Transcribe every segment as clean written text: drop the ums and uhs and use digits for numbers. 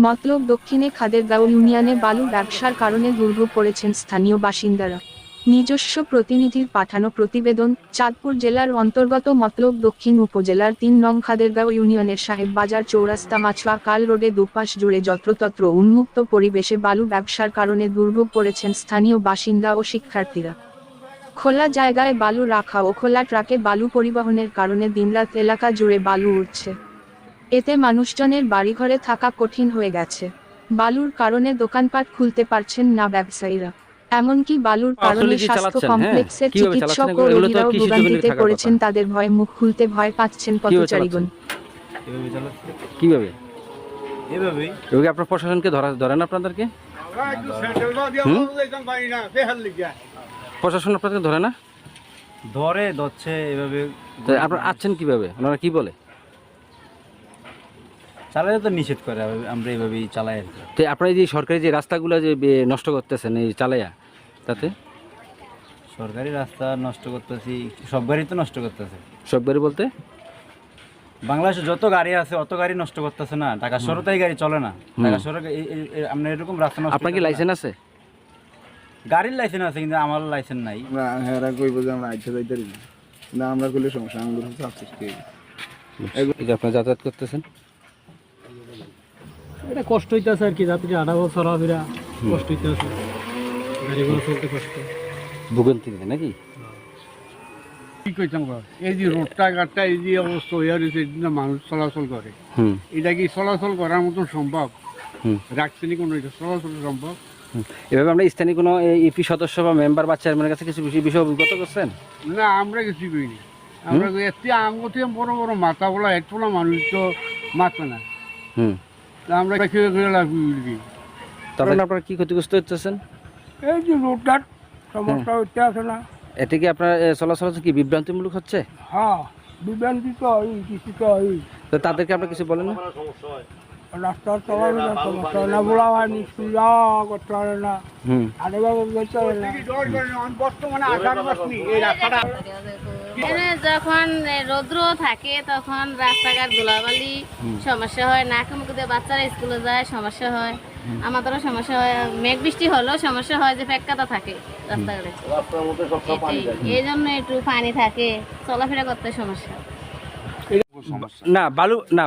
মতলব দক্ষিণে খাদেরগাঁও ইউনিয়নে বালু ব্যবসার কারণে দুর্ভোগ পড়েছেন স্থানীয় বাসিন্দারা। নিজস্ব প্রতিনিধির পাঠানো প্রতিবেদন। চাঁদপুর জেলার অন্তর্গত মতলব দক্ষিণ উপজেলার ৩ নং খাদেরগাঁও ইউনিয়নের সাহেব বাজার চৌরাস্তা মাছুয়া কাল রোডে দুপাশ জুড়ে যত্রতত্র উন্মুক্ত পরিবেশে বালু ব্যবসার কারণে দুর্ভোগ পড়েছেন স্থানীয় বাসিন্দা ও শিক্ষার্থীরা। খোলা জায়গায় বালু রাখা ও খোলা ট্রাকে বালু পরিবহনের কারণে দিনরাত এলাকা জুড়ে বালু উঠছে। এতে মানুষজনের বাড়িঘরে থাকা কঠিন হয়ে গেছে। বালুর কারণে দোকানপাট খুলতে পারছেন না ব্যবসায়ীরা। এমনকি বালুর কারণে স্বাস্থ্য কমপ্লেক্সের চিকিৎসক ও রোগীরাও ভোগান্তিতে পড়েছেন। তাদের ভয়ে মুখ খুলতে ভয় পাচ্ছেন পথচারীগণ। কিভাবে এভাবে আপনার প্রশাসনকে ধরেন আপনাদেরকে? প্রশাসন আপনাদের ধরে না? ধরছে এভাবে। আপনারা আছেন কিভাবে? ওনারা কি বলে? চালালে তো নিষেধ করে, আমরা এইভাবেই চালাই আর কি। তো আপনারা যে সরকারি যে রাস্তাগুলো যে নষ্ট করতেছেন এই চালাইয়া, তাতে সরকারি রাস্তা নষ্ট করতেছি, সব গাড়ি তো নষ্ট করতেছে। সব গাড়ি বলতে বাংলাদেশে যত গাড়ি আছে অত গাড়ি নষ্ট করতেছে না। ঢাকা শহরে তাই গাড়ি চলে না। ঢাকা শহরে আমরা এরকম রাস্তা নষ্ট। আপনার কি লাইসেন্স আছে? গাড়ির লাইসেন্স আছে, কিন্তু আমার লাইসেন্স নাই। না হেরা কইব যে আমরা আইতে যাইতে পারি না, আমরা কইলে সমস্যা আমাদের আছে কি এই যে আপনারা যাতায়াত করতেছেন, এটা কষ্ট হইতেছে আর কি, যাত্রী আনাগো চলাফেরা কষ্ট হইতেছে, গাড়িগুলো চলতে কষ্ট, ভোগান্তিতে নাকি? কি কইতাম, এই যে রোডটা ঘাটটা এই যে অবস্থা হয়ে রয়েছে, মানুষ চলাচল করে, এটা কি চলাচল করার মতন সম্ভব? রাখছে নি কোনো চলাচল সম্ভব? এভাবে আমরা স্থানীয় কোনো ইপি সদস্য বা মেম্বার বা চেয়ারম্যানের কাছে কিছু বিষয় অবগত করছেন? না, আমরা কিছু করিনি। আমরা এতে আঙ্গতে বড় বড় মাথা বলা একটোলা মানুষ তো মাথা না, আমরা খেয়ে খেয়ে লাগবি। তখন আপনারা কি ক্ষতিগ্রস্ত হচ্ছেন? এই যে রোডটার সমস্যা হচ্ছে আছে না, এটা কি আপনার চলাচল কি বিভ্রান্তিমূলক হচ্ছে? হ্যাঁ, বিভ্রান্তি তো হয়, কিছু তো হয়। তো তাদেরকে আপনারা কিছু বলেন না? রাস্তার চলাফেরা সমস্যা না, বলা হয় স্কুল যাওয়া করতে পারে না, আরেকভাবে যেতে পারে না। বর্তমানে 18 মাস এই রাস্তাটা যখন রৌদ্র থাকে তখন রাস্তাঘাট ধুলাবালি সমস্যা হয়, নাকে মুখে দিয়ে বাচ্চারা স্কুলে যায় সমস্যা হয়, আমাদেরও সমস্যা হয়। মেঘ বৃষ্টি হলেও সমস্যা হয় যে ফেক্কাতা থাকে রাস্তাঘাটে, এই জন্য একটু পানি থাকে, চলাফেরা করতে সমস্যা।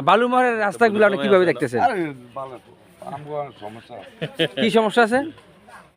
বালুমহের রাস্তাগুলো আপনি কিভাবে দেখতেছেন? কি সমস্যা আছে?